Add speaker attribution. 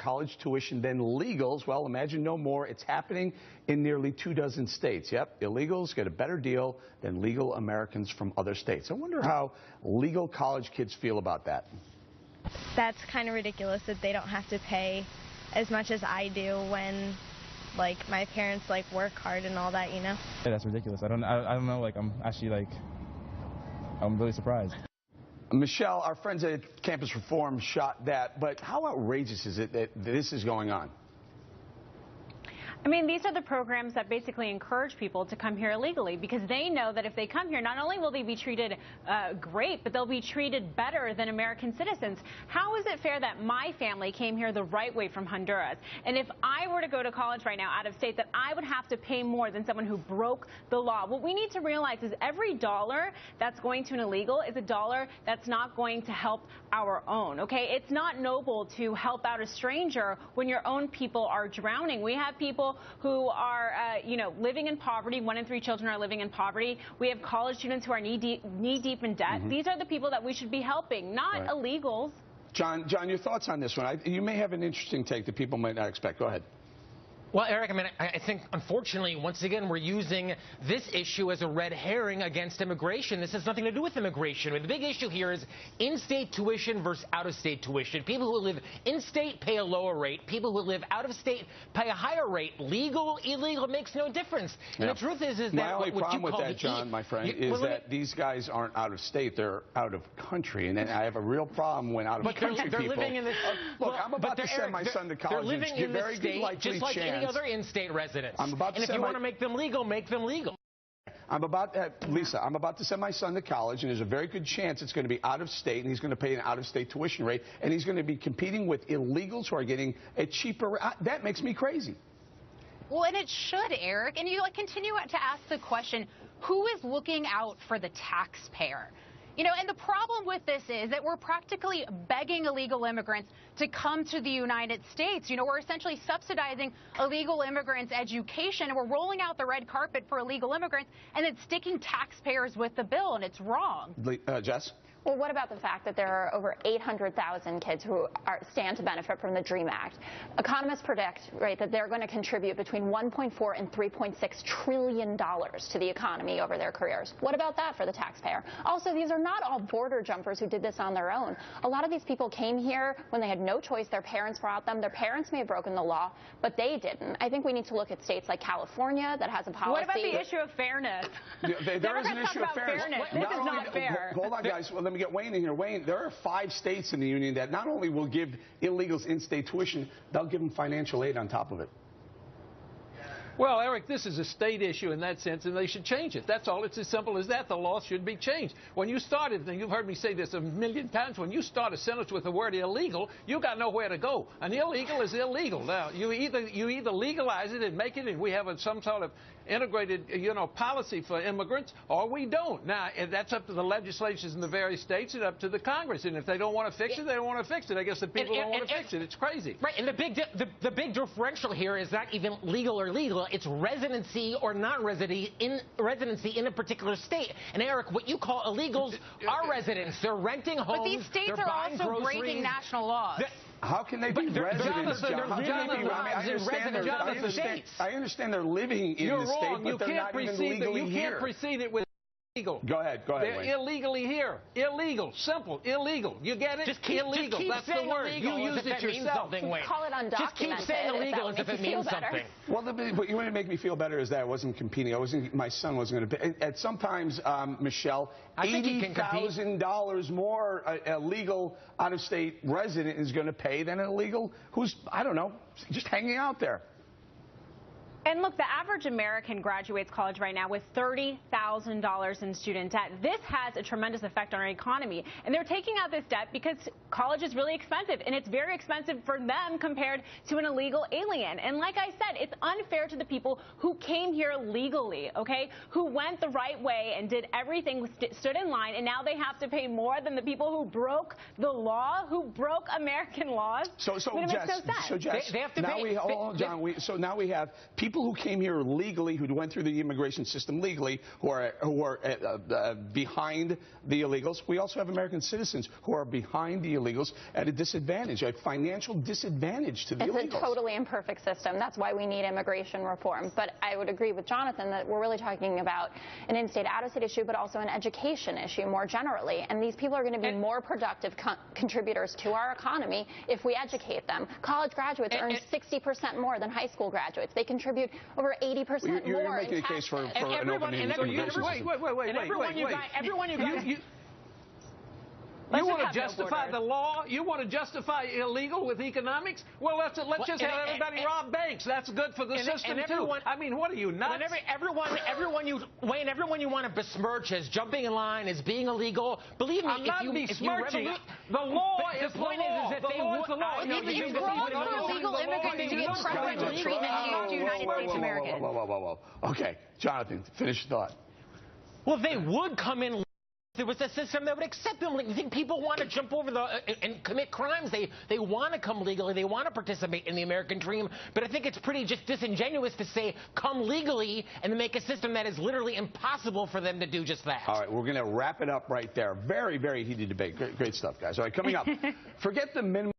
Speaker 1: college tuition than legals. Well, imagine no more. It's happening in nearly 24 states. Yep, illegals get a better deal than legal Americans from other states. I wonder how legal college kids feel about that.
Speaker 2: That's kind of ridiculous that they don't have to pay as much as I do when, like, my parents, like, work hard and all that, you know?
Speaker 3: Yeah, that's ridiculous. I don't know, like, I'm actually, like, I'm really surprised.
Speaker 1: Michelle, our friends at Campus Reform shot that, but how outrageous is it that this is going on?
Speaker 4: I mean, these are the programs that basically encourage people to come here illegally because they know that if they come here, not only will they be treated great, but they'll be treated better than American citizens. How is it fair that my family came here the right way from Honduras? And if I were to go to college right now out of state, that I would have to pay more than someone who broke the law. What we need to realize is every dollar that's going to an illegal is a dollar that's not going to help our own, okay? It's not noble to help out a stranger when your own people are drowning. We have people who are, living in poverty. 1 in 3 children are living in poverty. We have college students who are knee deep in debt. These are the people that we should be helping, not illegals.
Speaker 1: John, your thoughts on this one? You may have an interesting take that people might not expect. Go ahead.
Speaker 5: Well, Eric, I mean, I think, unfortunately, once again, we're using this issue as a red herring against immigration. This has nothing to do with immigration. I mean, the big issue here is in-state tuition versus out-of-state tuition. People who live in-state pay a lower rate. People who live out-of-state pay a higher rate. Legal, illegal, makes no difference. And the truth is that
Speaker 1: my only problem with that, John, my friend, is that these guys aren't out-of-state. They're out of country. And I have a real problem when out-of-country people...
Speaker 5: living in this...
Speaker 1: Look, I'm about to send my son to college.
Speaker 5: They're living in the state, just like any other in-state residents. And if you want to make them legal, make them legal.
Speaker 1: Lisa, I'm about to send my son to college, and there's a very good chance it's going to be out of state, and he's going to pay an out-of-state tuition rate, and he's going to be competing with illegals who are getting a cheaper rate. That makes me crazy.
Speaker 6: Well, and it should, Eric. And you continue to ask the question, who is looking out for the taxpayer? You know, and the problem with this is that we're practically begging illegal immigrants to come to the United States. You know, we're essentially subsidizing illegal immigrants' education, and we're rolling out the red carpet for illegal immigrants and then sticking taxpayers with the bill, and it's wrong.
Speaker 1: Jess?
Speaker 7: Well, what about the fact that there are over 800,000 kids who stand to benefit from the DREAM Act? Economists predict, right, that they're going to contribute between $1.4 and $3.6 trillion to the economy over their careers. What about that for the taxpayer? Also, these are not all border jumpers who did this on their own. A lot of these people came here when they had no choice. Their parents brought them. Their parents may have broken the law, but they didn't. I think we need to look at states like California that has a policy.
Speaker 4: What about the issue of fairness?
Speaker 1: There is an issue of fairness.
Speaker 4: This is not fair.
Speaker 1: Hold on, guys. Well, let me get Wayne in here. Wayne, there are 5 states in the union that not only will give illegals in-state tuition, they'll give them financial aid on top of it.
Speaker 8: Well, Eric, this is a state issue in that sense, and they should change it. That's all. It's as simple as that. The law should be changed. When you started, and you've heard me say this a million times, when you start a sentence with the word illegal, you got nowhere to go. An illegal is illegal. Now, you either legalize it and make it, and we have some sort of integrated, policy for immigrants, or we don't. Now, that's up to the legislatures in the various states and up to the Congress. And if they don't want to fix it, they don't want to fix it. I guess the people don't want to fix it. It's crazy.
Speaker 5: Right, and the big differential here is not even legal or legal. It's residency or non-residency in a particular state. And Eric, what you call illegals are residents. They're renting homes.
Speaker 6: But these states
Speaker 5: are
Speaker 6: also breaking national laws.
Speaker 1: How can they be residents, John? I understand they're living in the state, but they're not even legally here.
Speaker 8: You can't precede it with illegal.
Speaker 1: Go ahead.
Speaker 8: They're illegally here. Illegal. Simple. Illegal. You get it?
Speaker 5: Just keep
Speaker 8: That's the word. You used it yourself.
Speaker 7: Call it undocumented.
Speaker 5: Just keep saying illegal as if it means something.
Speaker 1: Well, what you want to make me feel better is that I wasn't competing. My son wasn't going to pay. At sometimes, Michelle, $80,000 more a legal out-of-state resident is going to pay than an illegal who's, I don't know, just hanging out there.
Speaker 4: And look, the average American graduates college right now with $30,000 in student debt. This has a tremendous effect on our economy. And they're taking out this debt because college is really expensive, and it's very expensive for them compared to an illegal alien. And like I said, it's unfair to the people who came here legally, okay, who went the right way and did everything, stood in line, and now they have to pay more than the people who broke the law, who broke American laws.
Speaker 1: So Jess,
Speaker 5: they have to
Speaker 1: now
Speaker 5: pay.
Speaker 1: we have people people who came here legally, who went through the immigration system legally, who are behind the illegals. We also have American citizens who are behind the illegals at a disadvantage, a financial disadvantage to the illegals.
Speaker 7: It's a totally imperfect system. That's why we need immigration reform. But I would agree with Jonathan that we're really talking about an in-state, out-of-state issue, but also an education issue more generally. And these people are going to be more productive contributors to our economy if we educate them. College graduates earn 60% more than high school graduates. They contribute over 80%
Speaker 1: you're
Speaker 7: more
Speaker 1: making
Speaker 7: in
Speaker 1: a case for
Speaker 7: taxes.
Speaker 1: an open immigration system.
Speaker 8: You want to justify the law? You want to justify illegal with economics? Well, let's just have everybody rob banks. That's good for the system too. I mean, what are you, nuts?
Speaker 5: Everyone you want to besmirch as jumping in line, as being illegal. Believe me,
Speaker 8: I'm not besmirching it. The law is the law. The law is the law.
Speaker 6: It's wrong for illegal immigrants to get preferential treatment to United States Americans.
Speaker 1: Whoa. Okay, Jonathan, finish the thought.
Speaker 5: Well, they would come in. There was a system that would accept them. You think people want to jump over and commit crimes? They want to come legally. They want to participate in the American dream. But I think it's pretty just disingenuous to say come legally and then make a system that is literally impossible for them to do just that.
Speaker 1: All right, we're going to wrap it up right there. Very, very heated debate. Great stuff, guys. All right, coming up, forget the minimum.